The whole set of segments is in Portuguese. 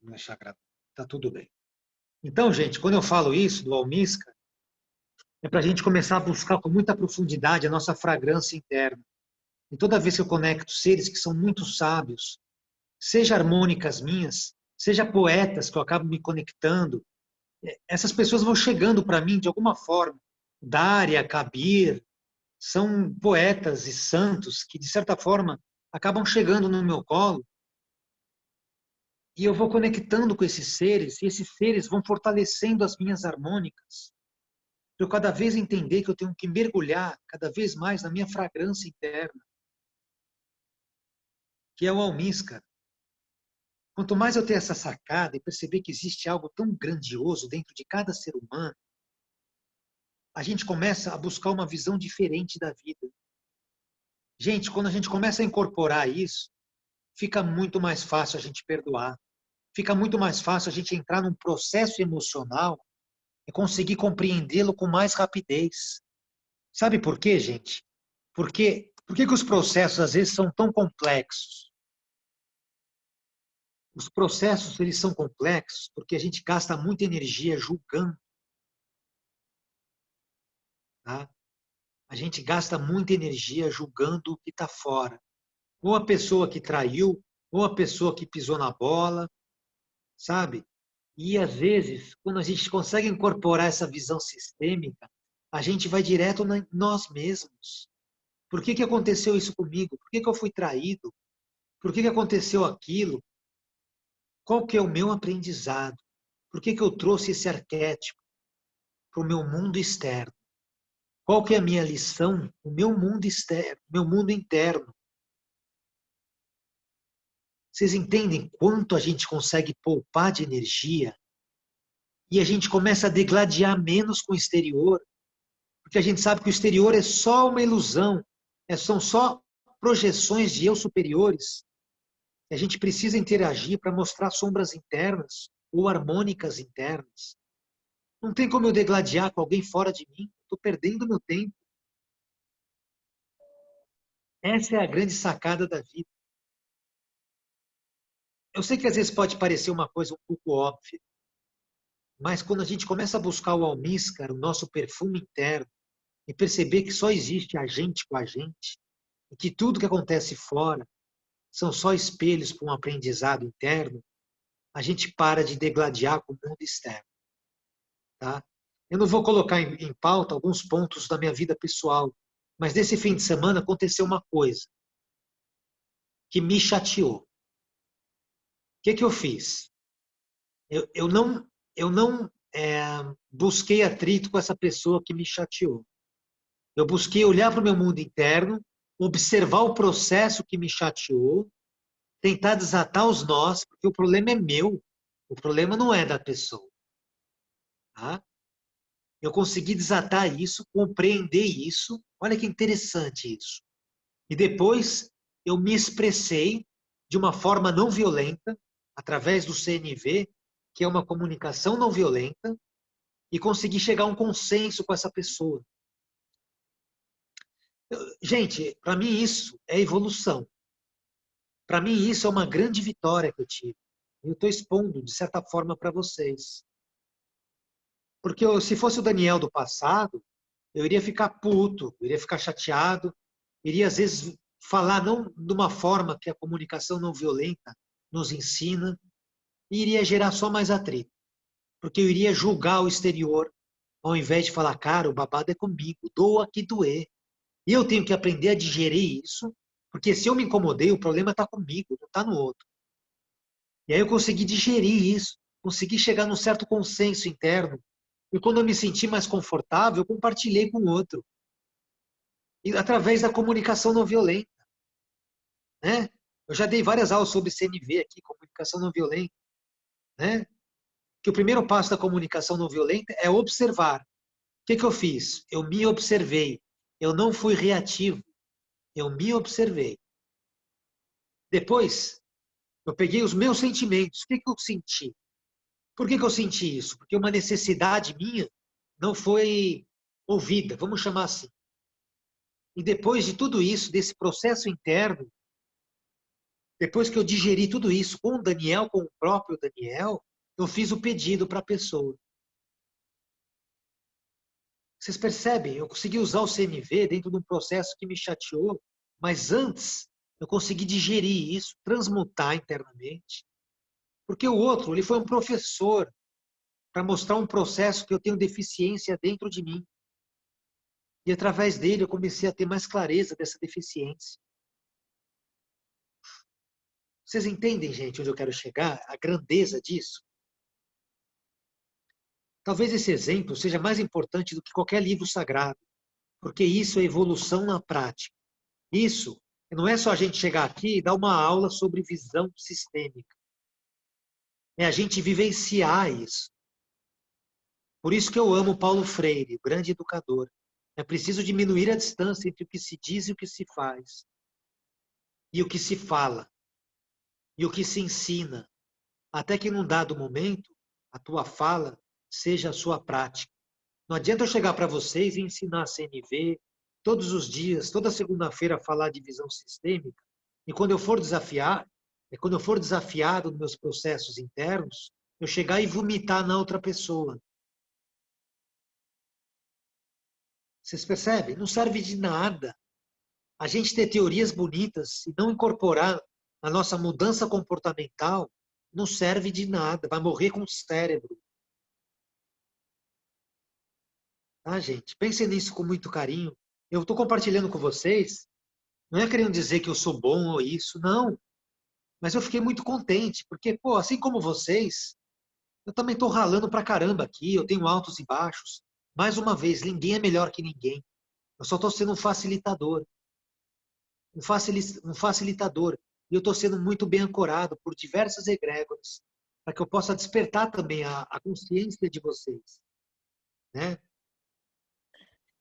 Vamos deixar gravado. Tá tudo bem. Então, gente, quando eu falo isso do almíscar, é para a gente começar a buscar com muita profundidade a nossa fragrância interna. E toda vez que eu conecto seres que são muito sábios, seja harmônicas minhas, seja poetas que eu acabo me conectando, essas pessoas vão chegando para mim de alguma forma. Dária, Kabir, são poetas e santos que, de certa forma, acabam chegando no meu colo e eu vou conectando com esses seres e esses seres vão fortalecendo as minhas harmônicas. Para eu cada vez entender que eu tenho que mergulhar cada vez mais na minha fragrância interna, que é o almíscar. Quanto mais eu ter essa sacada e perceber que existe algo tão grandioso dentro de cada ser humano, a gente começa a buscar uma visão diferente da vida. Gente, quando a gente começa a incorporar isso, fica muito mais fácil a gente perdoar. Fica muito mais fácil a gente entrar num processo emocional e conseguir compreendê-lo com mais rapidez. Sabe por quê, gente? Por que os processos às vezes são tão complexos? Os processos eles são complexos porque a gente gasta muita energia julgando, tá? A gente gasta muita energia julgando o que está fora. Ou a pessoa que traiu, ou a pessoa que pisou na bola, sabe? E às vezes, quando a gente consegue incorporar essa visão sistêmica, a gente vai direto em nós mesmos. Por que aconteceu isso comigo? Por que eu fui traído? Por que aconteceu aquilo? Qual que é o meu aprendizado? Por que eu trouxe esse arquétipo para o meu mundo externo? Qual que é a minha lição? O meu mundo externo, o meu mundo interno. Vocês entendem quanto a gente consegue poupar de energia? E a gente começa a degladiar menos com o exterior, porque a gente sabe que o exterior é só uma ilusão, são só projeções de eu superiores. E a gente precisa interagir para mostrar sombras internas ou harmônicas internas. Não tem como eu degladiar com alguém fora de mim. Estou perdendo meu tempo. Essa é a grande sacada da vida. Eu sei que às vezes pode parecer uma coisa um pouco óbvia, mas quando a gente começa a buscar o almíscar, o nosso perfume interno, e perceber que só existe a gente com a gente, e que tudo que acontece fora são só espelhos para um aprendizado interno, a gente para de degladiar com o mundo externo. Tá? Eu não vou colocar em pauta alguns pontos da minha vida pessoal, mas nesse fim de semana aconteceu uma coisa que me chateou. O que eu fiz? Eu não busquei atrito com essa pessoa que me chateou. Eu busquei olhar para o meu mundo interno, observar o processo que me chateou, tentar desatar os nós, porque o problema é meu, o problema não é da pessoa. Tá? Eu consegui desatar isso, compreender isso. Olha que interessante isso. E depois eu me expressei de uma forma não violenta, através do CNV, que é uma comunicação não violenta, e consegui chegar a um consenso com essa pessoa. Gente, para mim isso é evolução. Para mim isso é uma grande vitória que eu tive. Eu estou expondo, de certa forma, para vocês. Porque se fosse o Daniel do passado, eu iria ficar puto, eu iria ficar chateado, iria às vezes falar não de uma forma que a comunicação não violenta nos ensina, e iria gerar só mais atrito. Porque eu iria julgar o exterior, ao invés de falar, cara, o babado é comigo, doa que doer. E eu tenho que aprender a digerir isso, porque se eu me incomodei, o problema está comigo, não está no outro. E aí eu consegui digerir isso, consegui chegar num certo consenso interno. E quando eu me senti mais confortável, eu compartilhei com o outro. E através da comunicação não violenta. Né? Eu já dei várias aulas sobre CNV aqui, comunicação não violenta. Né? Que o primeiro passo da comunicação não violenta é observar. O que eu fiz? Eu me observei. Eu não fui reativo. Eu me observei. Depois, eu peguei os meus sentimentos. O que eu senti? Por que eu senti isso? Porque uma necessidade minha não foi ouvida, vamos chamar assim. E depois de tudo isso, desse processo interno, Depois que eu digeri tudo isso com o Daniel, com o próprio Daniel, eu fiz o pedido para a pessoa. Vocês percebem? Eu consegui usar o CNV dentro de um processo que me chateou, mas antes eu consegui digerir isso, transmutar internamente. Porque o outro, ele foi um professor para mostrar um processo que eu tenho deficiência dentro de mim. E através dele eu comecei a ter mais clareza dessa deficiência. Vocês entendem, gente, onde eu quero chegar? A grandeza disso? Talvez esse exemplo seja mais importante do que qualquer livro sagrado, porque isso é evolução na prática. Isso não é só a gente chegar aqui e dar uma aula sobre visão sistêmica. É a gente vivenciar isso. Por isso que eu amo Paulo Freire, o grande educador. É preciso diminuir a distância entre o que se diz e o que se faz, e o que se fala, e o que se ensina, até que num dado momento, a tua fala seja a sua prática. Não adianta eu chegar para vocês e ensinar a CNV todos os dias, toda segunda-feira, falar de visão sistêmica, e quando eu for desafiar, quando eu for desafiado nos meus processos internos, eu chegar e vomitar na outra pessoa. Vocês percebem? Não serve de nada a gente ter teorias bonitas e não incorporar a nossa mudança comportamental, não serve de nada, vai morrer com o cérebro. Tá, gente? Pensem nisso com muito carinho. Eu estou compartilhando com vocês, não é querendo dizer que eu sou bom ou isso, não. Mas eu fiquei muito contente, porque, pô, assim como vocês, eu também estou ralando pra caramba aqui, eu tenho altos e baixos. Mais uma vez, ninguém é melhor que ninguém. Eu só estou sendo um facilitador. Um facilitador. E eu estou sendo muito bem ancorado por diversas egrégoras, para que eu possa despertar também a consciência de vocês. Né?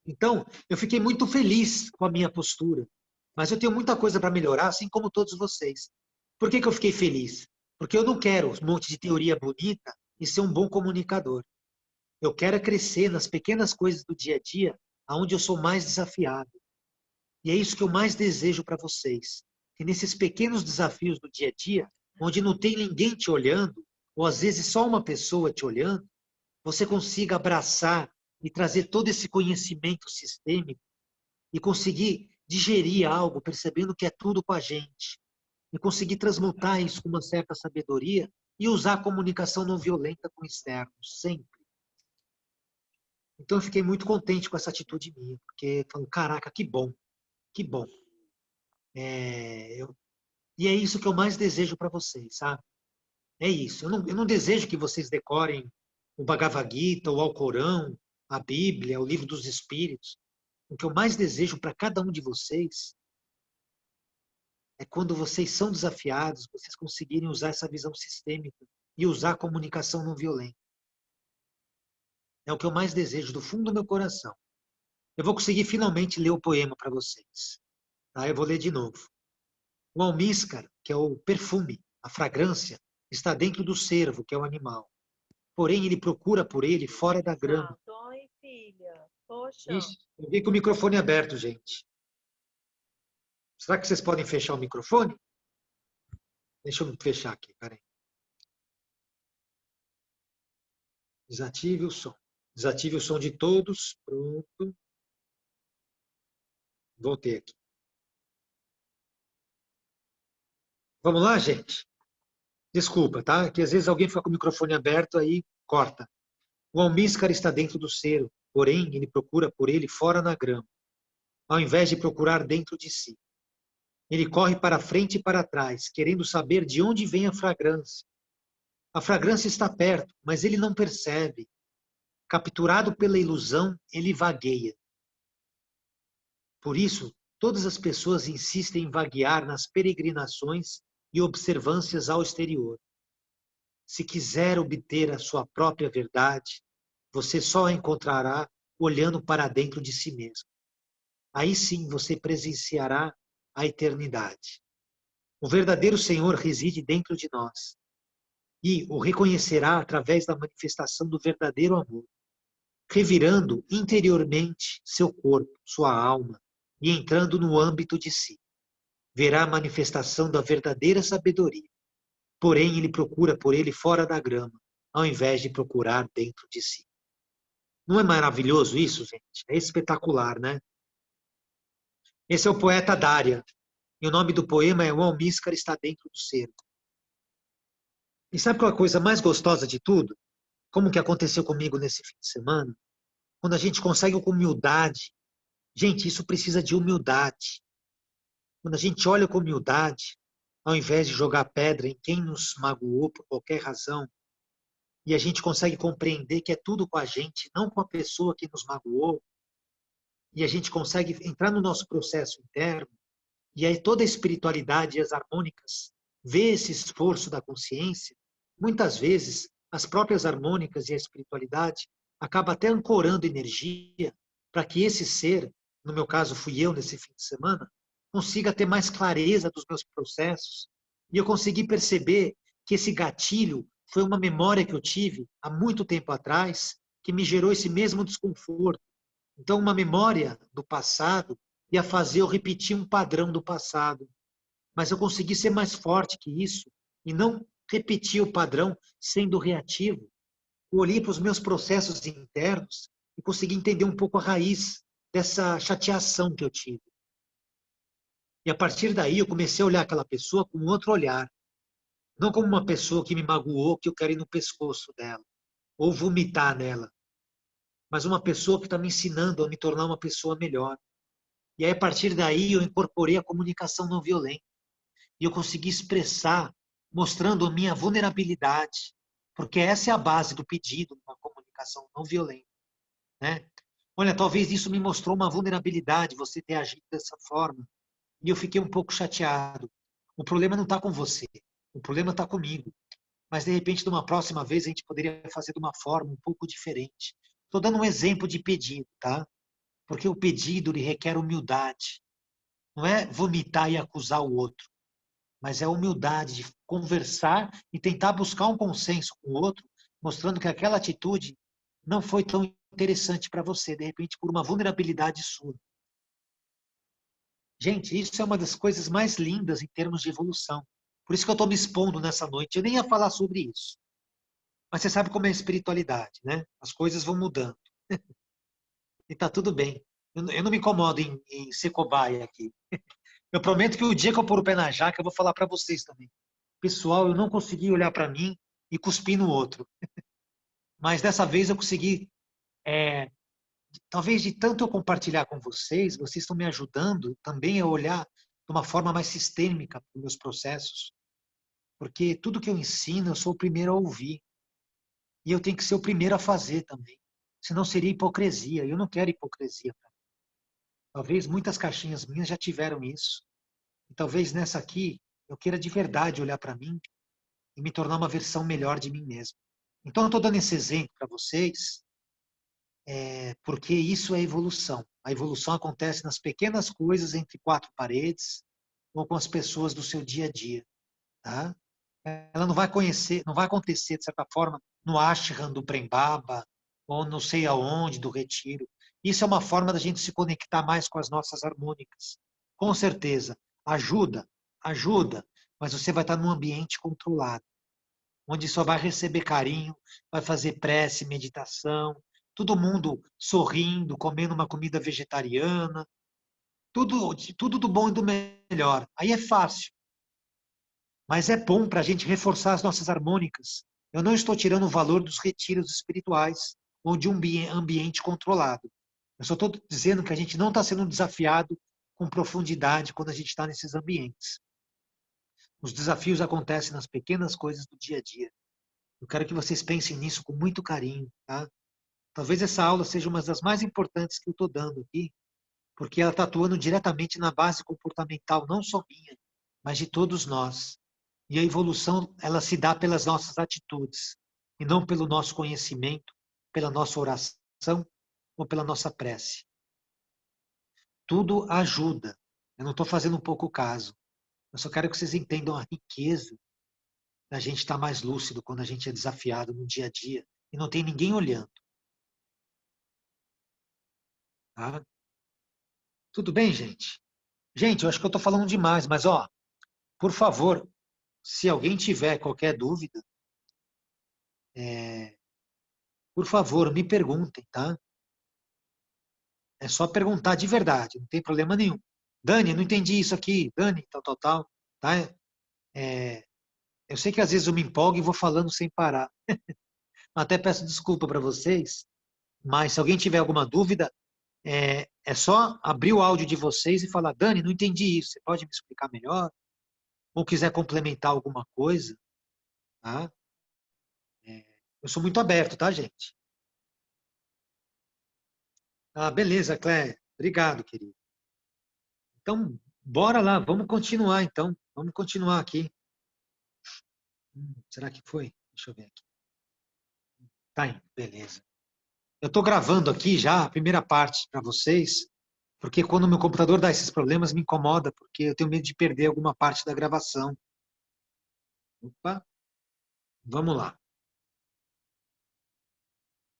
Então, eu fiquei muito feliz com a minha postura, mas eu tenho muita coisa para melhorar, assim como todos vocês. Por que eu fiquei feliz? Porque eu não quero um monte de teoria bonita e ser um bom comunicador. Eu quero crescer nas pequenas coisas do dia a dia, aonde eu sou mais desafiado. E é isso que eu mais desejo para vocês. Que nesses pequenos desafios do dia a dia, onde não tem ninguém te olhando, ou às vezes só uma pessoa te olhando, você consiga abraçar e trazer todo esse conhecimento sistêmico e conseguir digerir algo, percebendo que é tudo com a gente. E conseguir transmutar isso com uma certa sabedoria e usar a comunicação não violenta com o externo, sempre. Então eu fiquei muito contente com essa atitude minha, porque falo, caraca, que bom, que bom. E é isso que eu mais desejo para vocês, sabe? É isso. Eu não desejo que vocês decorem o Bhagavad Gita, o Alcorão, a Bíblia, o Livro dos Espíritos. O que eu mais desejo para cada um de vocês é quando vocês são desafiados, vocês conseguirem usar essa visão sistêmica e usar a comunicação não violenta. É o que eu mais desejo do fundo do meu coração. Eu vou conseguir finalmente ler o poema para vocês. Tá? Eu vou ler de novo. O almíscar, que é o perfume, a fragrância, está dentro do cervo, que é o animal. Porém, ele procura por ele fora da grama. Oi, filha. Poxa. Ixi, eu vi com o microfone aberto, gente. Será que vocês podem fechar o microfone? Deixa eu fechar aqui, peraí. Desative o som. Desative o som de todos. Pronto. Voltei aqui. Vamos lá, gente? Desculpa, tá? Que às vezes alguém fica com o microfone aberto, aí corta. O almíscar está dentro do cervo, porém ele procura por ele fora na grama, ao invés de procurar dentro de si. Ele corre para frente e para trás, querendo saber de onde vem a fragrância. A fragrância está perto, mas ele não percebe. Capturado pela ilusão, ele vagueia. Por isso, todas as pessoas insistem em vaguear nas peregrinações e observâncias ao exterior. Se quiser obter a sua própria verdade, você só a encontrará olhando para dentro de si mesmo. Aí sim você presenciará a eternidade. O verdadeiro Senhor reside dentro de nós e o reconhecerá através da manifestação do verdadeiro amor, revirando interiormente seu corpo, sua alma e entrando no âmbito de si. verá a manifestação da verdadeira sabedoria. Porém, ele procura por ele fora da grama, ao invés de procurar dentro de si. Não é maravilhoso isso, gente? É espetacular, né? Esse é o poeta Dária. E o nome do poema é O Almíscar está dentro do cerco. E sabe qual é a coisa mais gostosa de tudo? Como que aconteceu comigo nesse fim de semana? Quando a gente consegue com humildade. Gente, isso precisa de humildade. Quando a gente olha com humildade, ao invés de jogar pedra em quem nos magoou por qualquer razão, e a gente consegue compreender que é tudo com a gente, não com a pessoa que nos magoou, e a gente consegue entrar no nosso processo interno, e aí toda a espiritualidade e as harmônicas vê esse esforço da consciência, muitas vezes as próprias harmônicas e a espiritualidade acaba até ancorando energia para que esse ser, no meu caso fui eu nesse fim de semana, consiga ter mais clareza dos meus processos e eu consegui perceber que esse gatilho foi uma memória que eu tive há muito tempo atrás que me gerou esse mesmo desconforto. Então, uma memória do passado ia fazer eu repetir um padrão do passado. Mas eu consegui ser mais forte que isso e não repetir o padrão sendo reativo. Eu olhei para os meus processos internos e consegui entender um pouco a raiz dessa chateação que eu tive. E a partir daí eu comecei a olhar aquela pessoa com outro olhar. Não como uma pessoa que me magoou, que eu quero ir no pescoço dela, ou vomitar nela, mas uma pessoa que está me ensinando a me tornar uma pessoa melhor. E aí, a partir daí, eu incorporei a comunicação não violenta. E eu consegui expressar, mostrando a minha vulnerabilidade, porque essa é a base do pedido, uma comunicação não violenta, né? Olha, talvez isso me mostrou uma vulnerabilidade, você ter agido dessa forma, e eu fiquei um pouco chateado. O problema não está com você, o problema está comigo. Mas, de repente, numa próxima vez, a gente poderia fazer de uma forma um pouco diferente. Estou dando um exemplo de pedido, tá? Porque o pedido ele requer humildade. Não é vomitar e acusar o outro, mas é a humildade de conversar e tentar buscar um consenso com o outro, mostrando que aquela atitude não foi tão interessante para você, de repente por uma vulnerabilidade sua. Gente, isso é uma das coisas mais lindas em termos de evolução. Por isso que eu estou me expondo nessa noite. Eu nem ia falar sobre isso. Mas você sabe como é a espiritualidade, né? As coisas vão mudando. E tá tudo bem. Eu não me incomodo em ser cobaia aqui. Eu prometo que o dia que eu pôr o pé na jaca, eu vou falar para vocês também. Pessoal, eu não consegui olhar para mim e cuspir no outro. Mas dessa vez eu consegui, talvez de tanto eu compartilhar com vocês, vocês estão me ajudando também a olhar de uma forma mais sistêmica para os meus processos. Porque tudo que eu ensino, eu sou o primeiro a ouvir. E eu tenho que ser o primeiro a fazer também. Senão seria hipocrisia. Eu não quero hipocrisia. Talvez muitas caixinhas minhas já tiveram isso. E talvez nessa aqui eu queira de verdade olhar para mim e me tornar uma versão melhor de mim mesmo. Então eu estou dando esse exemplo para vocês, porque isso é evolução. A evolução acontece nas pequenas coisas entre quatro paredes ou com as pessoas do seu dia a dia. Tá? Ela não vai conhecer, não vai acontecer, de certa forma, no ashram do Prembaba ou não sei aonde, do retiro. Isso é uma forma da gente se conectar mais com as nossas harmônicas. Com certeza, ajuda, ajuda, mas você vai estar num ambiente controlado, onde só vai receber carinho, vai fazer prece, meditação, todo mundo sorrindo, comendo uma comida vegetariana, tudo do bom e do melhor. Aí é fácil, mas é bom para a gente reforçar as nossas harmônicas. Eu não estou tirando o valor dos retiros espirituais ou de um ambiente controlado. Eu só estou dizendo que a gente não está sendo desafiado com profundidade quando a gente está nesses ambientes. Os desafios acontecem nas pequenas coisas do dia a dia. Eu quero que vocês pensem nisso com muito carinho, tá? Talvez essa aula seja uma das mais importantes que eu estou dando aqui, porque ela está atuando diretamente na base comportamental, não só minha, mas de todos nós. E a evolução, ela se dá pelas nossas atitudes, e não pelo nosso conhecimento, pela nossa oração ou pela nossa prece. Tudo ajuda. Eu não estou fazendo um pouco caso. Eu só quero que vocês entendam a riqueza da gente estar mais lúcido quando a gente é desafiado no dia a dia e não tem ninguém olhando. Tá? Tudo bem, gente? Gente, eu acho que eu estou falando demais, mas ó, por favor, se alguém tiver qualquer dúvida, é, por favor, me perguntem, tá? É só perguntar de verdade, não tem problema nenhum. Dani, não entendi isso aqui. Dani, tal, tal, tal. Tá? É, eu sei que às vezes eu me empolgo e vou falando sem parar. Até peço desculpa para vocês, mas se alguém tiver alguma dúvida, é só abrir o áudio de vocês e falar, Dani, não entendi isso. Você pode me explicar melhor? Ou quiser complementar alguma coisa, tá? Eu sou muito aberto, tá, gente? Ah, beleza, Cléia. Obrigado, querido. Então, bora lá, vamos continuar então. Vamos continuar aqui. Será que foi? Deixa eu ver aqui. Tá indo, beleza. Eu estou gravando aqui já a primeira parte para vocês, porque quando o meu computador dá esses problemas me incomoda, porque eu tenho medo de perder alguma parte da gravação. Opa, vamos lá.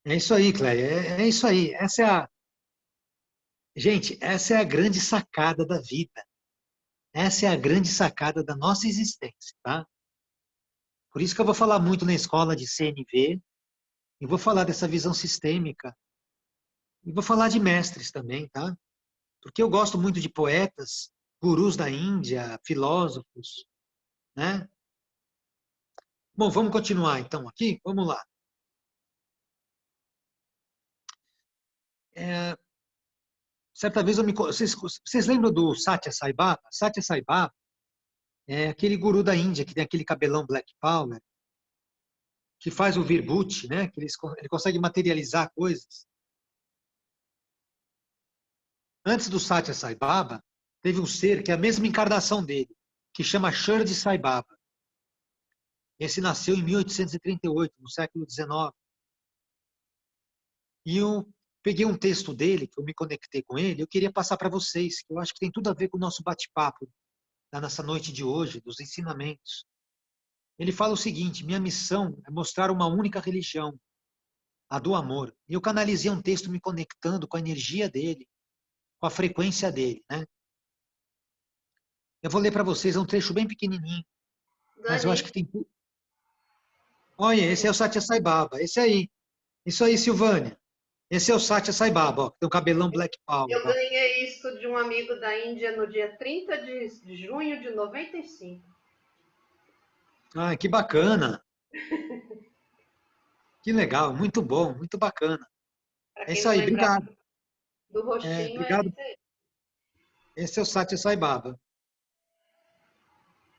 É isso aí, Cléia. É isso aí. Gente, essa é a grande sacada da vida. Essa é a grande sacada da nossa existência, tá? Por isso que eu vou falar muito na escola de CNV, e vou falar dessa visão sistêmica, e vou falar de mestres também, tá? Porque eu gosto muito de poetas, gurus da Índia, filósofos, né? Bom, vamos continuar então aqui? Vamos lá. É, certa vez vocês lembram do Satya Sai Baba? Satya Sai Baba é aquele guru da Índia que tem aquele cabelão Black Power, que faz o virbuti, né? Ele consegue materializar coisas. Antes do Satya Sai Baba, teve um ser que é a mesma encarnação dele, que chama Shirdi Sai Baba. Esse nasceu em 1838, no século XIX. E eu peguei um texto dele, que eu me conectei com ele, eu queria passar para vocês, que eu acho que tem tudo a ver com o nosso bate-papo nessa noite de hoje, dos ensinamentos. Ele fala o seguinte: minha missão é mostrar uma única religião, a do amor. E eu canalizei um texto me conectando com a energia dele, com a frequência dele, né? Eu vou ler para vocês, é um trecho bem pequenininho, mas eu acho Dani, que tem. Olha, esse é o Satya Sai Baba, esse aí. Isso aí, Silvânia. Esse é o Satya Sai Baba, ó, que tem o cabelão Black Power, eu ó. ganhei isso de um amigo da Índia no dia 30 de junho de 95. Ah, que bacana, que legal, muito bom, muito bacana. Para É quem isso não aí, lembrar obrigado. do rostinho, é Obrigado. esse aí. Esse é o Satya Sai Baba.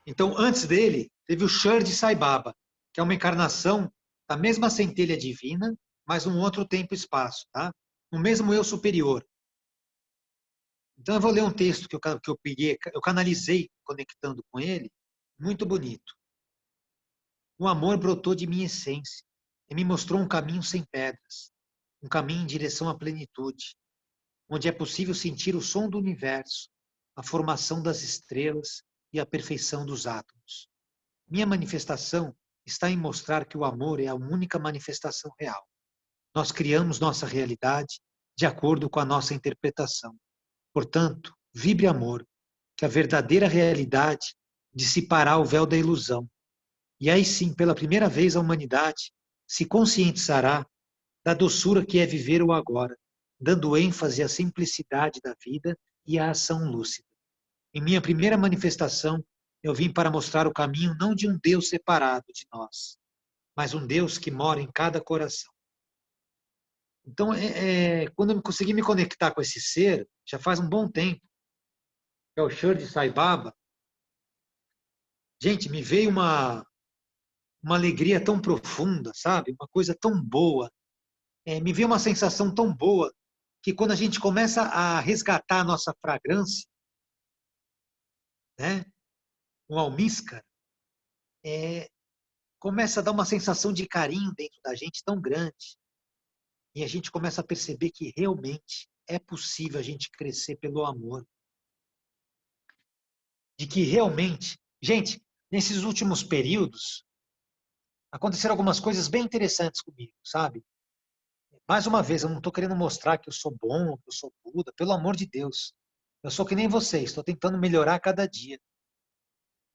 Então, antes dele, teve o Shirdi Sai Baba, que é uma encarnação da mesma centelha divina, mas num outro tempo e espaço, tá? No mesmo eu superior. Então, eu vou ler um texto que eu peguei, eu canalizei conectando com ele, muito bonito. O amor brotou de minha essência e me mostrou um caminho sem pedras, um caminho em direção à plenitude, onde é possível sentir o som do universo, a formação das estrelas e a perfeição dos átomos. Minha manifestação está em mostrar que o amor é a única manifestação real. Nós criamos nossa realidade de acordo com a nossa interpretação. Portanto, vibre amor, que a verdadeira realidade dissipará o véu da ilusão. E aí sim, pela primeira vez, a humanidade se conscientizará da doçura que é viver o agora, dando ênfase à simplicidade da vida e à ação lúcida. Em minha primeira manifestação, eu vim para mostrar o caminho não de um Deus separado de nós, mas um Deus que mora em cada coração. Então, quando eu consegui me conectar com esse ser, já faz um bom tempo, que é o Shirdi Sai Baba, gente, me veio uma alegria tão profunda, sabe? Uma coisa tão boa. Me veio uma sensação tão boa que quando a gente começa a resgatar a nossa fragrância, né? Um almíscar, é, começa a dar uma sensação de carinho dentro da gente tão grande. E a gente começa a perceber que realmente é possível a gente crescer pelo amor. De que realmente, gente, nesses últimos períodos, aconteceram algumas coisas bem interessantes comigo, sabe? Mais uma vez, eu não estou querendo mostrar que eu sou bom, que eu sou Buda, pelo amor de Deus. Eu sou que nem vocês, estou tentando melhorar a cada dia.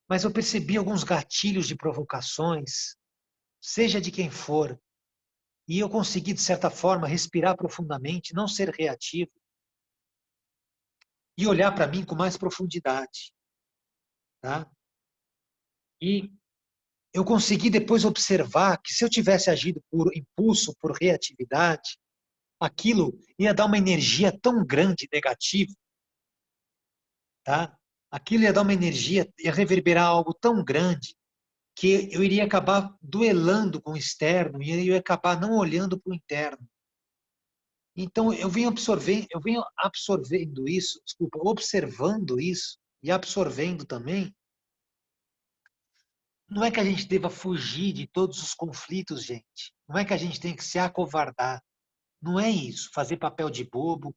Mas eu percebi alguns gatilhos de provocações, seja de quem for, e eu consegui, de certa forma, respirar profundamente, não ser reativo e olhar para mim com mais profundidade. Tá? E eu consegui depois observar que se eu tivesse agido por impulso, por reatividade, aquilo ia dar uma energia tão grande negativa, tá? Aquilo ia dar uma energia, ia reverberar algo tão grande que eu iria acabar duelando com o externo e eu ia acabar não olhando para o interno. Então eu venho absorvendo isso, desculpa, observando isso e absorvendo também. Não é que a gente deva fugir de todos os conflitos, gente. Não é que a gente tem que se acovardar. Não é isso, fazer papel de bobo.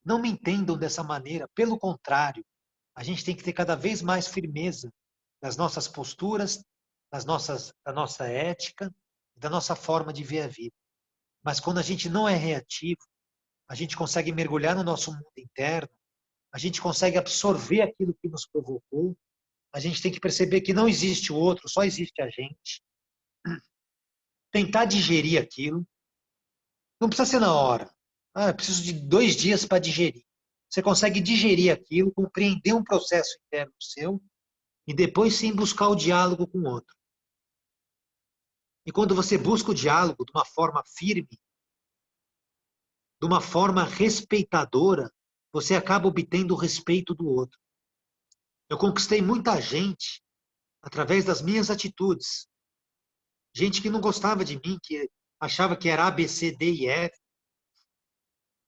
Não me entendam dessa maneira. Pelo contrário, a gente tem que ter cada vez mais firmeza nas nossas posturas, da nossa ética, da nossa forma de ver a vida. Mas quando a gente não é reativo, a gente consegue mergulhar no nosso mundo interno, a gente consegue absorver aquilo que nos provocou, a gente tem que perceber que não existe o outro, só existe a gente. Tentar digerir aquilo. Não precisa ser na hora. Ah, eu preciso de 2 dias para digerir. Você consegue digerir aquilo, compreender um processo interno seu e depois sim buscar o diálogo com o outro. E quando você busca o diálogo de uma forma firme, de uma forma respeitadora, você acaba obtendo o respeito do outro. Eu conquistei muita gente através das minhas atitudes. Gente que não gostava de mim, que achava que era A, B, C, D e F.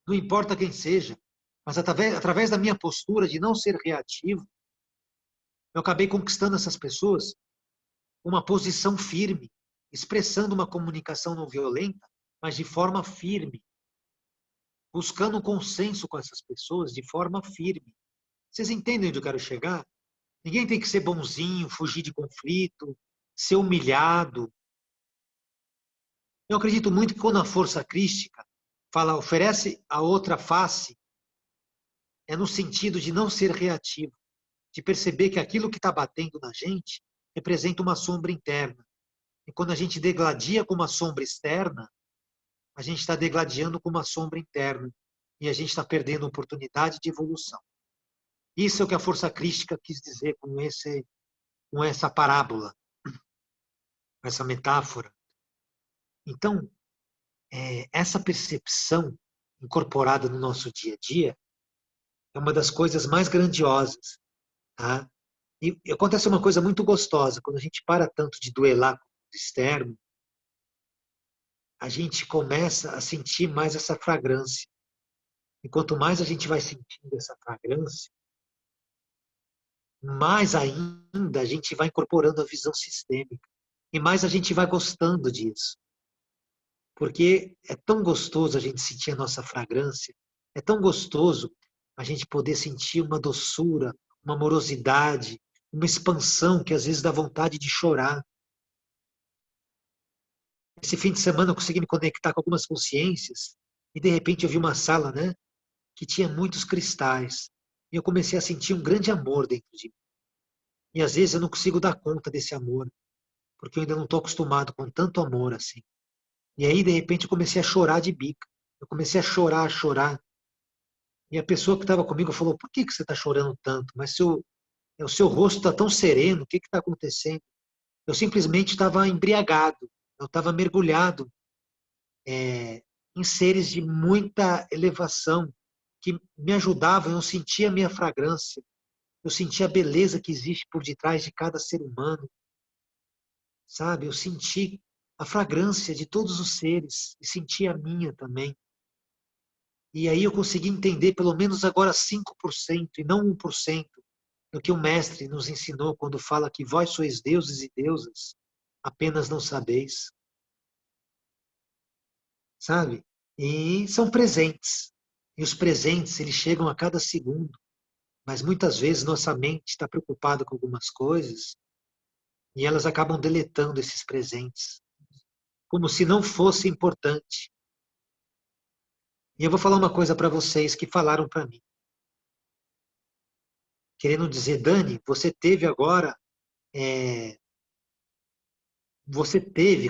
Não importa quem seja. Mas através da minha postura de não ser reativo, eu acabei conquistando essas pessoas uma posição firme, expressando uma comunicação não violenta, mas de forma firme, buscando um consenso com essas pessoas de forma firme. Vocês entendem onde eu quero chegar? Ninguém tem que ser bonzinho, fugir de conflito, ser humilhado. Eu acredito muito que quando a força crística fala oferece a outra face, é no sentido de não ser reativo, de perceber que aquilo que está batendo na gente representa uma sombra interna. E quando a gente degladia com uma sombra externa, a gente está degladiando com uma sombra interna. E a gente está perdendo oportunidade de evolução. Isso é o que a força crística quis dizer com essa parábola, com essa metáfora. Então, essa percepção incorporada no nosso dia a dia é uma das coisas mais grandiosas. Tá? E acontece uma coisa muito gostosa, quando a gente para tanto de duelar com o externo, a gente começa a sentir mais essa fragrância. E quanto mais a gente vai sentindo essa fragrância, mais ainda a gente vai incorporando a visão sistêmica. E mais a gente vai gostando disso. Porque é tão gostoso a gente sentir a nossa fragrância, é tão gostoso a gente poder sentir uma doçura, uma amorosidade, uma expansão que às vezes dá vontade de chorar. Esse fim de semana eu consegui me conectar com algumas consciências e de repente eu vi uma sala, né, que tinha muitos cristais. E eu comecei a sentir um grande amor dentro de mim. E às vezes eu não consigo dar conta desse amor, porque eu ainda não estou acostumado com tanto amor assim. E aí, de repente, eu comecei a chorar de bica. Eu comecei a chorar, a chorar. E a pessoa que estava comigo falou: por que você está chorando tanto? Mas o seu rosto está tão sereno, o que está acontecendo? Eu simplesmente estava embriagado, eu estava mergulhado em seres de muita elevação, que me ajudavam, eu sentia a minha fragrância, eu sentia a beleza que existe por detrás de cada ser humano, sabe? Eu senti a fragrância de todos os seres e senti a minha também. E aí eu consegui entender pelo menos agora 5% e não 1% do que o mestre nos ensinou quando fala que vós sois deuses e deusas, apenas não sabeis. Sabe? E são presentes. E os presentes, eles chegam a cada segundo. Mas muitas vezes nossa mente está preocupada com algumas coisas e elas acabam deletando esses presentes, como se não fosse importante. E eu vou falar uma coisa para vocês que falaram para mim. querendo dizer, Dani, você teve agora,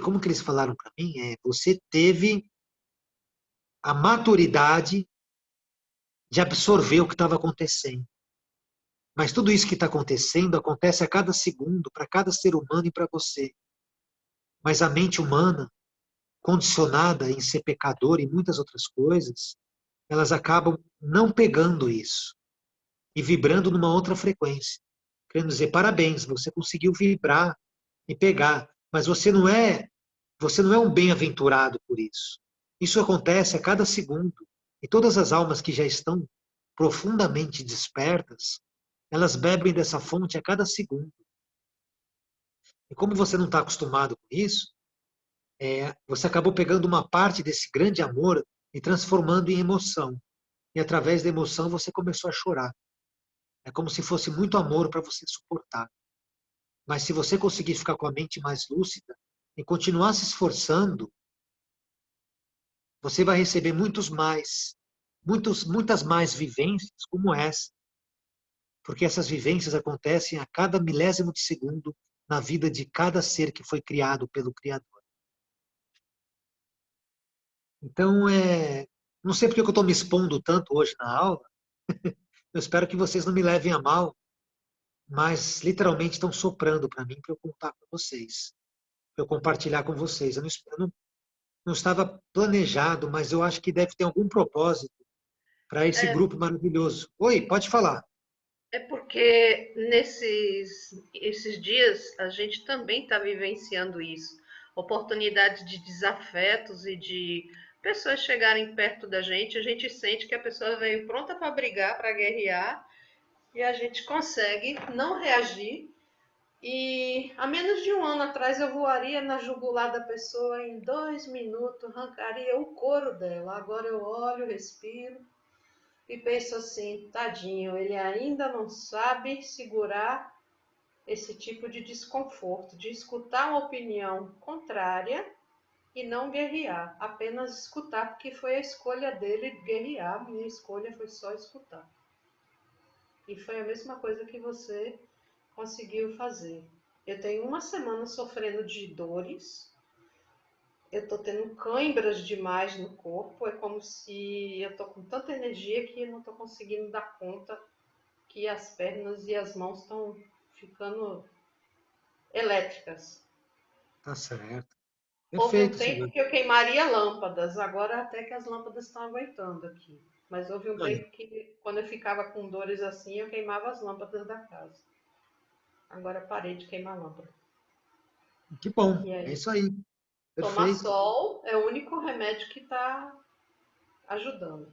como que eles falaram para mim? Você teve a maturidade de absorver o que estava acontecendo. Mas tudo isso que está acontecendo acontece a cada segundo, para cada ser humano e para você. Mas a mente humana, condicionada em ser pecador e muitas outras coisas, elas acabam não pegando isso e vibrando numa outra frequência. Querendo dizer, parabéns, você conseguiu vibrar e pegar, mas você não é um bem-aventurado por isso. Isso acontece a cada segundo. E todas as almas que já estão profundamente despertas, elas bebem dessa fonte a cada segundo. E como você não está acostumado com isso, você acabou pegando uma parte desse grande amor e transformando em emoção. E através da emoção você começou a chorar. É como se fosse muito amor para você suportar. Mas se você conseguir ficar com a mente mais lúcida e continuar se esforçando, você vai receber muitas mais vivências como essa. Porque essas vivências acontecem a cada milésimo de segundo na vida de cada ser que foi criado pelo Criador. Então, não sei porque eu estou me expondo tanto hoje na aula. Eu espero que vocês não me levem a mal, mas literalmente estão soprando para mim para eu contar com vocês, para eu compartilhar com vocês. Eu não estava planejado, mas eu acho que deve ter algum propósito para esse É, grupo maravilhoso. Oi, pode falar. é porque esses dias a gente também está vivenciando isso. Oportunidade de desafetos e de pessoas chegarem perto da gente, a gente sente que a pessoa veio pronta para brigar, para guerrear, e a gente consegue não reagir. E há menos de um ano atrás eu voaria na jugular da pessoa em 2 minutos, arrancaria o couro dela. Agora eu olho, respiro e penso assim, tadinho, ele ainda não sabe segurar esse tipo de desconforto, de escutar uma opinião contrária e não guerrear, apenas escutar, porque foi a escolha dele guerrear, minha escolha foi só escutar. E foi a mesma coisa que você conseguiu fazer. Eu tenho uma semana sofrendo de dores, eu tô tendo cãibras demais no corpo, é como se eu tô com tanta energia que eu não tô conseguindo dar conta que as pernas e as mãos estão ficando elétricas. Tá certo. Houve um Perfeito, tempo senhor. que eu queimaria lâmpadas, agora até que as lâmpadas estão aguentando aqui. Mas houve um Olha, tempo que, quando eu ficava com dores assim, eu queimava as lâmpadas da casa. Agora parei de queimar lâmpada. que bom. E É aí, isso aí. tomar Perfeito. sol é o único remédio que está ajudando.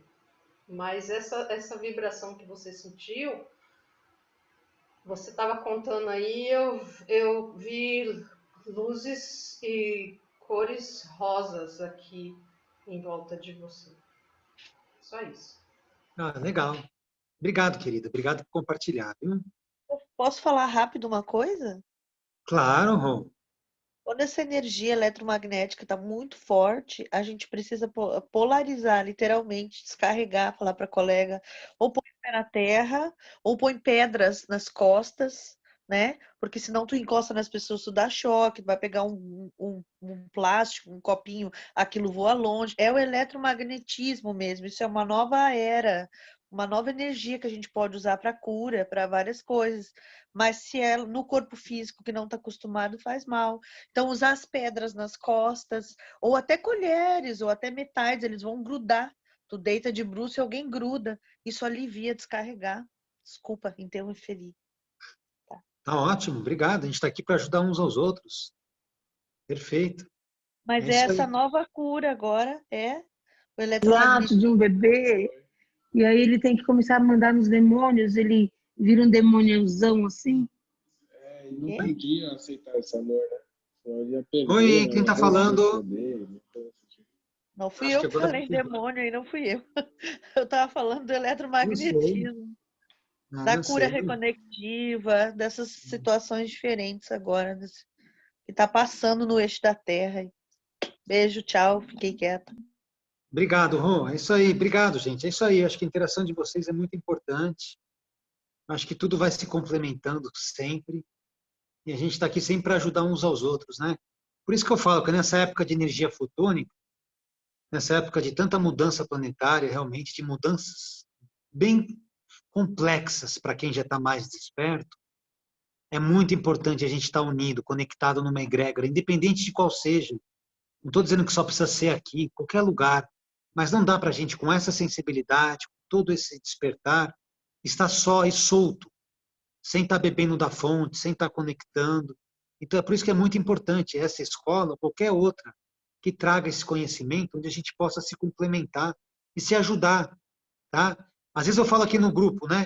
Mas essa vibração que você sentiu, você estava contando aí, eu vi luzes e cores rosas aqui em volta de você. Só isso. Ah, legal. Obrigado, querida. Obrigado por compartilhar, viu? Posso falar rápido uma coisa? Claro, Ron. Quando essa energia eletromagnética está muito forte, a gente precisa polarizar, literalmente, descarregar, falar para a colega, ou põe o pé na terra, ou põe pedras nas costas, né? Porque senão tu encosta nas pessoas, tu dá choque, tu vai pegar um plástico, um copinho, aquilo voa longe. É o eletromagnetismo mesmo, isso é uma nova era, uma nova energia que a gente pode usar para cura, para várias coisas. Mas se é no corpo físico que não está acostumado, faz mal. Então, usar as pedras nas costas, ou até colheres, ou até metais, eles vão grudar. Tu deita de bruço e alguém gruda. Isso alivia descarregar. Desculpa, interrompi. Tá. Tá ótimo. Obrigado. A gente está aqui para ajudar uns aos outros. Perfeito. Mas É isso essa aí. nova cura agora é o Exato, de eletromagnetismo. um bebê, e aí ele tem que começar a mandar nos demônios, ele vira um demôniozão assim. Ele não Quê? podia aceitar esse amor, né? Senão ele ia perder, Oi, né? quem Ia está perder os falando? poderes. Então, assim, Não fui Acho eu que que agora falei demônio aí, não fui eu. Eu estava falando do não sei. eletromagnetismo, Ah, da eu cura sei. reconectiva, dessas situações diferentes agora, que está passando no eixo da Terra. Beijo, tchau, fiquei quieta. Obrigado, Ron. É isso aí. Obrigado, gente. É isso aí. Acho que a interação de vocês é muito importante. Acho que tudo vai se complementando sempre. E a gente está aqui sempre para ajudar uns aos outros, né? Por isso que eu falo que nessa época de energia fotônica, nessa época de tanta mudança planetária, realmente, de mudanças bem complexas para quem já está mais desperto, é muito importante a gente estar unido, conectado numa egrégora, independente de qual seja. Não estou dizendo que só precisa ser aqui, qualquer lugar, mas não dá para a gente, com essa sensibilidade, com todo esse despertar, estar só e solto, sem estar bebendo da fonte, sem estar conectando. Então, é por isso que é muito importante essa escola, ou qualquer outra, que traga esse conhecimento, onde a gente possa se complementar e se ajudar, tá? Às vezes eu falo aqui no grupo, né?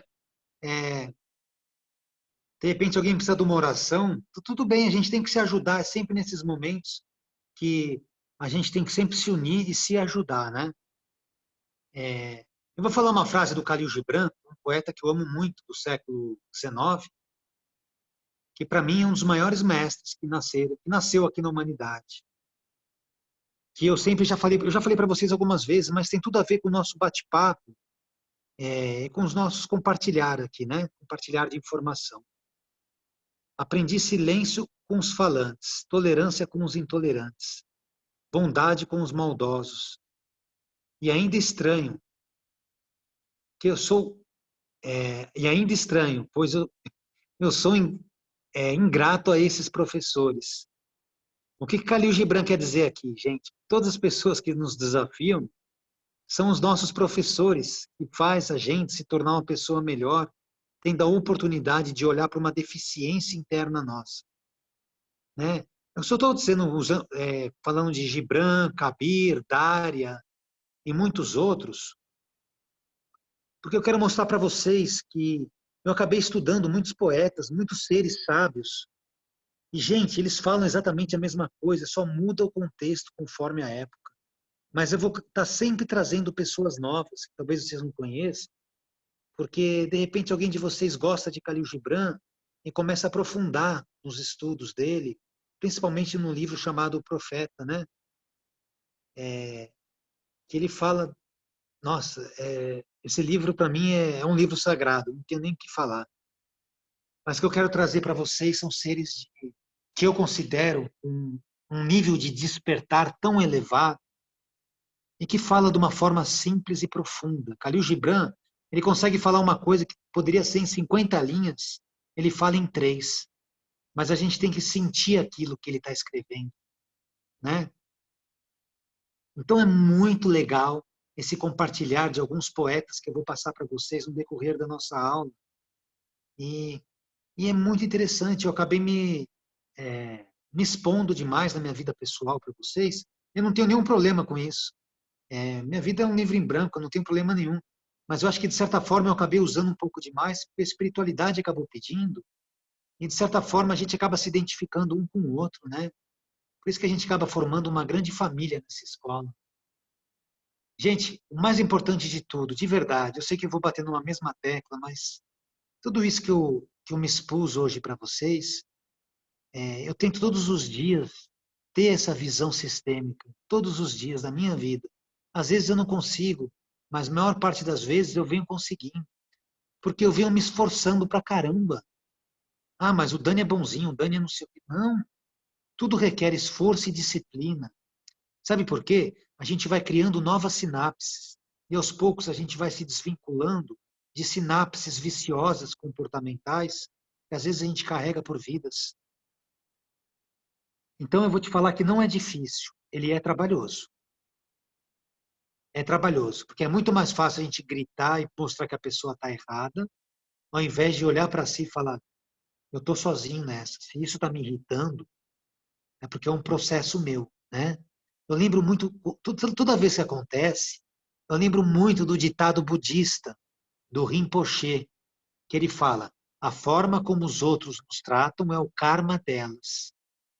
De repente alguém precisa de uma oração, tudo bem, a gente tem que se ajudar, é sempre nesses momentos que a gente tem que sempre se unir e se ajudar, né? Eu vou falar uma frase do Khalil Gibran, um poeta que eu amo muito, do século XIX, que para mim é um dos maiores mestres que nasceu aqui na humanidade. Que eu já falei para vocês algumas vezes, mas tem tudo a ver com o nosso bate-papo, com os nossos compartilhar aqui, né? Compartilhar de informação. Aprendi silêncio com os falantes, tolerância com os intolerantes, bondade com os maldosos. E ainda estranho que eu sou, e ainda estranho, pois eu sou ingrato a esses professores. O que Khalil Gibran quer dizer aqui, gente? Todas as pessoas que nos desafiam são os nossos professores, que faz a gente se tornar uma pessoa melhor, tendo a oportunidade de olhar para uma deficiência interna nossa. Né? Eu só estou dizendo, falando de Gibran, Kabir, Daria e muitos outros, porque eu quero mostrar para vocês que eu acabei estudando muitos poetas, muitos seres sábios, e, gente, eles falam exatamente a mesma coisa, só muda o contexto conforme a época. Mas eu vou estar sempre trazendo pessoas novas, que talvez vocês não conheçam, porque, de repente, alguém de vocês gosta de Khalil Gibran e começa a aprofundar nos estudos dele, principalmente num livro chamado O Profeta, né? Que ele fala, nossa, esse livro para mim é um livro sagrado, não tenho nem o que falar. Mas o que eu quero trazer para vocês são seres que eu considero um nível de despertar tão elevado e que fala de uma forma simples e profunda. Khalil Gibran, ele consegue falar uma coisa que poderia ser em 50 linhas, ele fala em 3. Mas a gente tem que sentir aquilo que ele está escrevendo, né? Então é muito legal esse compartilhar de alguns poetas que eu vou passar para vocês no decorrer da nossa aula. E é muito interessante, eu acabei me expondo demais na minha vida pessoal para vocês. Eu não tenho nenhum problema com isso. Minha vida é um livro em branco, eu não tenho problema nenhum. Mas eu acho que, de certa forma, eu acabei usando um pouco demais, porque a espiritualidade acabou pedindo, e, de certa forma, a gente acaba se identificando um com o outro, né? Por isso que a gente acaba formando uma grande família nessa escola. Gente, o mais importante de tudo, de verdade, eu sei que eu vou bater numa mesma tecla, mas tudo isso que eu me expus hoje para vocês, eu tento todos os dias ter essa visão sistêmica, todos os dias da minha vida. Às vezes eu não consigo, mas a maior parte das vezes eu venho conseguindo, porque eu venho me esforçando pra caramba. Ah, mas o Dani é bonzinho, o Dani é não sei o quê. Não, tudo requer esforço e disciplina. Sabe por quê? A gente vai criando novas sinapses e aos poucos a gente vai se desvinculando de sinapses viciosas comportamentais que às vezes a gente carrega por vidas. Então eu vou te falar que não é difícil, ele é trabalhoso. É trabalhoso, porque é muito mais fácil a gente gritar e mostrar que a pessoa está errada, ao invés de olhar para si e falar, eu estou sozinho nessa. Se isso está me irritando, é porque é um processo meu, né? Eu lembro muito, toda vez que acontece, eu lembro muito do ditado budista, do Rinpoche, que ele fala, a forma como os outros nos tratam é o karma delas.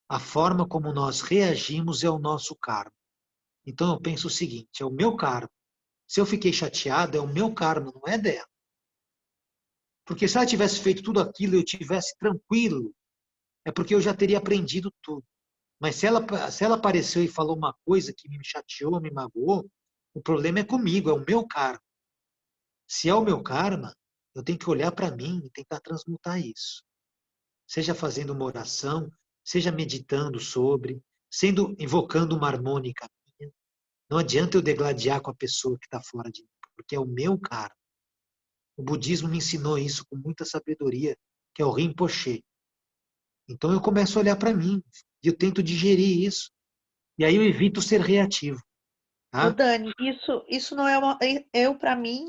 A forma como nós reagimos é o nosso karma. Então eu penso o seguinte, é o meu karma. Se eu fiquei chateado, é o meu karma, não é dela. Porque se ela tivesse feito tudo aquilo e eu tivesse tranquilo, é porque eu já teria aprendido tudo. Mas se ela apareceu e falou uma coisa que me chateou, me magoou, o problema é comigo, é o meu karma. Se é o meu karma, eu tenho que olhar para mim e tentar transmutar isso. Seja fazendo uma oração, seja meditando sobre, invocando uma harmônica minha. Não adianta eu degladiar com a pessoa que está fora de mim, porque é o meu karma. O budismo me ensinou isso com muita sabedoria, que é o Rinpoche. Então eu começo a olhar para mim e eu tento digerir isso. E aí eu evito ser reativo. Ô, Tá? Dani, isso não é uma. Eu, para mim,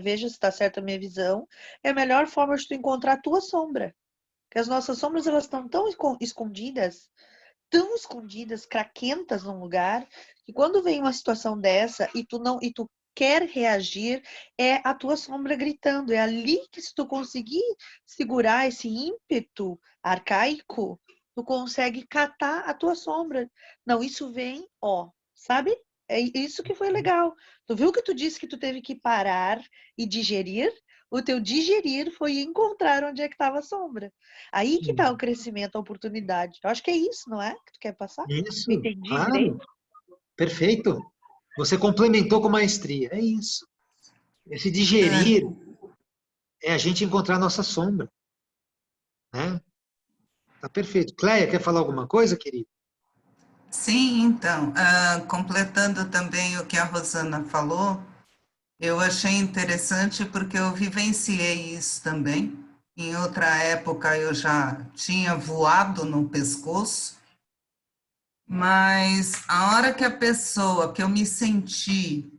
veja se está certa a minha visão, é a melhor forma de tu encontrar a tua sombra. Porque as nossas sombras, elas estão tão escondidas, craquentas num lugar, que quando vem uma situação dessa e tu quer reagir, é a tua sombra gritando. É ali que, se tu conseguir segurar esse ímpeto arcaico, tu consegue catar a tua sombra. Não, isso vem, ó, sabe? É isso que foi legal. Tu viu que tu disse que tu teve que parar e digerir? O teu digerir foi encontrar onde é que estava a sombra. Aí que está o crescimento, a oportunidade. Eu acho que é isso, não é? Que tu quer passar? Eu Isso, entendi claro. direito? Perfeito. Você complementou com maestria. É isso. Esse Dani, digerir é a gente encontrar a nossa sombra. Né? Tá perfeito. Cleia, quer falar alguma coisa, querido? sim, então, completando também o que a Rosana falou, eu achei interessante porque eu vivenciei isso também. Em outra época eu já tinha voado no pescoço, mas a hora que a pessoa, que eu me senti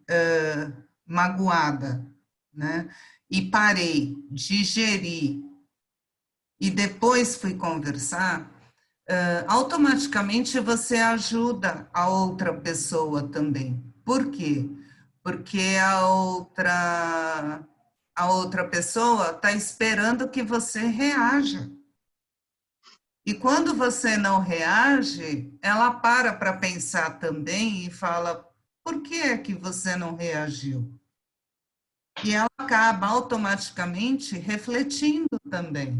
magoada, né, e parei, digeri, e depois fui conversar, automaticamente você ajuda a outra pessoa também. Por quê? Porque a outra pessoa está esperando que você reaja. E quando você não reage, ela para pensar também e fala: por que é que você não reagiu? E ela acaba automaticamente refletindo também.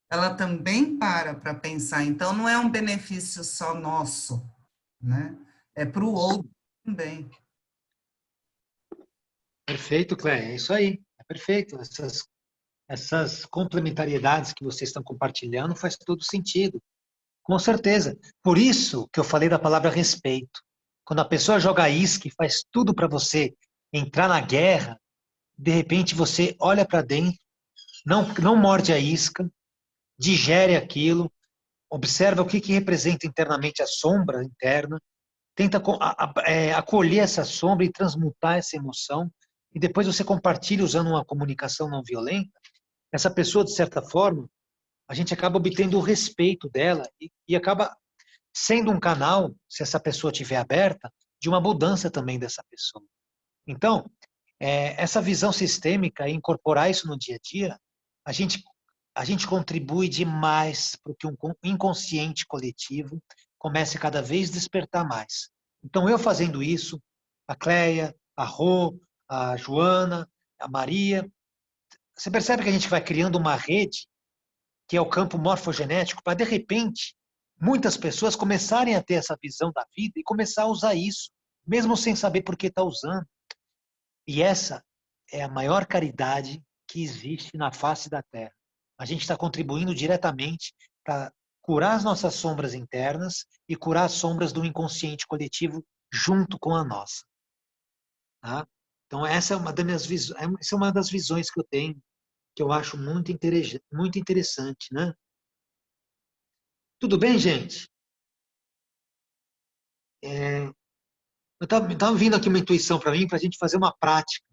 Ela também para pensar. Então, não é um benefício só nosso, né? É para o outro também. Perfeito, Cleia. É isso aí. É perfeito. Essas complementariedades que vocês estão compartilhando faz todo sentido. Com certeza. Por isso que eu falei da palavra respeito. Quando a pessoa joga isca e faz tudo para você entrar na guerra, de repente você olha para dentro, não morde a isca, digere aquilo, observa o que representa internamente a sombra interna, tenta acolher essa sombra e transmutar essa emoção, e depois você compartilha usando uma comunicação não violenta. Essa pessoa, de certa forma, a gente acaba obtendo o respeito dela e acaba sendo um canal, se essa pessoa estiver aberta, de uma mudança também dessa pessoa. Então, essa visão sistêmica e incorporar isso no dia a dia, a gente contribui demais para que um inconsciente coletivo comece cada vez a despertar mais. Então, eu fazendo isso, a Cleia, a Rô, a Joana, a Maria, você percebe que a gente vai criando uma rede, que é o campo morfogenético, para, de repente, muitas pessoas começarem a ter essa visão da vida e começar a usar isso, mesmo sem saber por que está usando. E essa é a maior caridade que existe na face da Terra. A gente está contribuindo diretamente para curar as nossas sombras internas e curar as sombras do inconsciente coletivo junto com a nossa. Tá? Então, essa é uma das visões que eu tenho, que eu acho muito interessante. Né? Tudo bem, gente? Eu estava vindo aqui uma intuição para mim, para a gente fazer uma prática,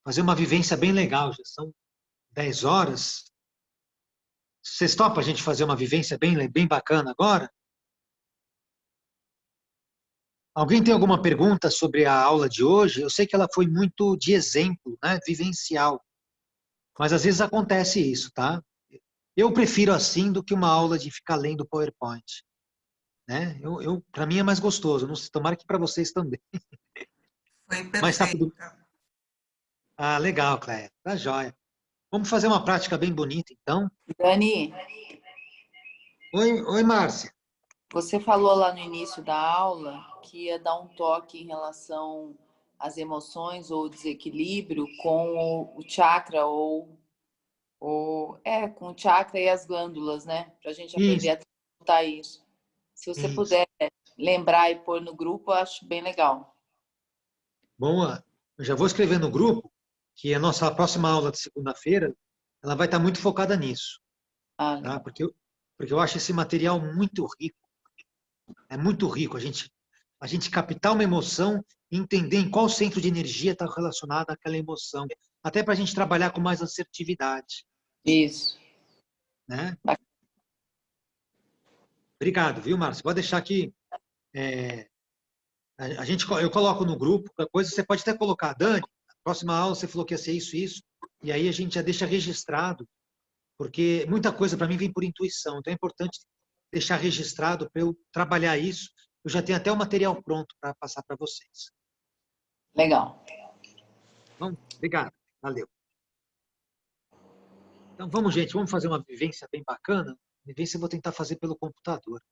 fazer uma vivência bem legal. Já são 10 horas. Vocês topam a gente fazer uma vivência bem bacana agora? Alguém tem alguma pergunta sobre a aula de hoje? Eu sei que ela foi muito de exemplo, né? Vivencial. Mas às vezes acontece isso, tá? Eu prefiro assim do que uma aula de ficar lendo PowerPoint. Né? Para mim é mais gostoso. Não sei, tomara que para vocês também. Foi Mas tá tudo. perfeita. Ah, legal, Cléia. Tá jóia. Vamos fazer uma prática bem bonita, então. Dani, Oi, Márcia. você falou lá no início da aula que ia dar um toque em relação as emoções ou o desequilíbrio com o chakra com o chakra e as glândulas, né? Para a gente aprender Isso, a tratar isso. Se você isso. puder lembrar e pôr no grupo, eu acho bem legal. Bom, eu já vou escrever no grupo que a nossa próxima aula de segunda-feira, ela vai estar muito focada nisso, Ah, tá? legal. Porque eu acho esse material muito rico. É muito rico a gente captar uma emoção e entender em qual centro de energia está relacionada aquela emoção. Até para a gente trabalhar com mais assertividade, Isso. né? Obrigado, viu, Márcio? Pode deixar que eu coloco no grupo, qualquer coisa você pode até colocar, Dani, na próxima aula você falou que ia ser isso, isso, e aí a gente já deixa registrado, porque muita coisa para mim vem por intuição, então é importante deixar registrado para eu trabalhar isso. Eu já tenho até o material pronto para passar para vocês. Legal. Bom, obrigado, valeu. Então vamos, gente, vamos fazer uma vivência bem bacana. Vivência eu vou tentar fazer pelo computador.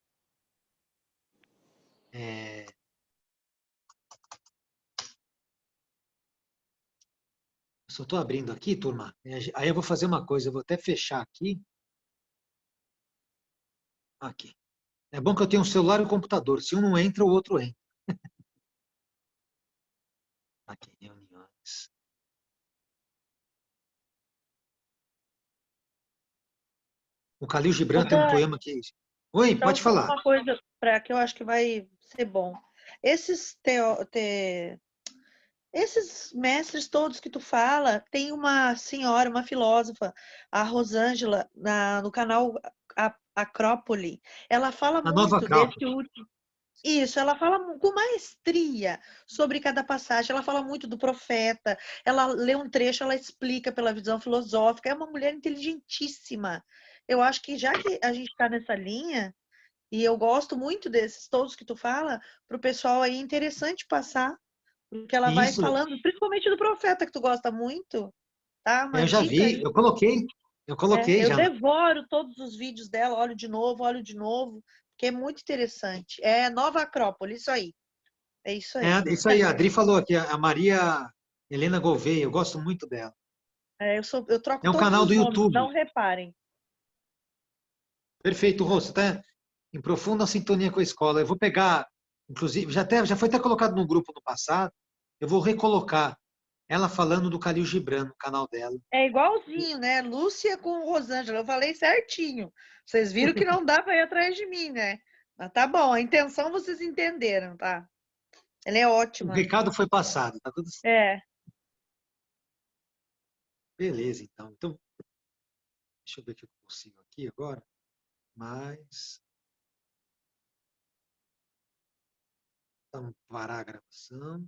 Só estou abrindo aqui, turma. Aí eu vou fazer uma coisa, eu vou até fechar aqui. Aqui. É bom que eu tenho um celular e um computador. Se um não entra, o outro entra. Aqui, reuniões. O Khalil Ô, Gibran tem um Dani, poema que... Oi, então pode falar. uma coisa para que eu acho que vai ser bom. Esses mestres todos que tu fala, tem uma senhora, uma filósofa, a Rosângela, no canal Acrópole. Ela fala A nova muito capa. desse último. Isso, ela fala com maestria sobre cada passagem. Ela fala muito do profeta. Ela lê um trecho, ela explica pela visão filosófica. É uma mulher inteligentíssima. Eu acho que já que a gente está nessa linha, e eu gosto muito desses todos que tu fala, para o pessoal aí é interessante passar, porque ela vai Isso, falando, principalmente do profeta que tu gosta muito, tá? Uma eu já dica vi, aí. eu coloquei Eu já. devoro todos os vídeos dela, olho de novo, porque é muito interessante. É Nova Acrópole, isso aí. É isso aí. Isso aí, a Adri falou aqui, a Maria Helena Gouveia, eu gosto muito dela. Eu troco É um todos canal do os nomes, YouTube. não reparem. Perfeito, Rô, você está em profunda sintonia com a escola. Eu vou pegar, inclusive, já foi até colocado no grupo no passado, eu vou recolocar ela falando do Khalil Gibran no canal dela. É igualzinho, né? Lúcia com Rosângela, eu falei certinho. Vocês viram que não dá para ir atrás de mim, né? Mas tá bom, a intenção vocês entenderam, tá? Ela é O ótima. recado foi passado, tá tudo certo. É. Beleza, então. Então, deixa eu ver o que eu consigo aqui agora. Mas. Então, parar a gravação.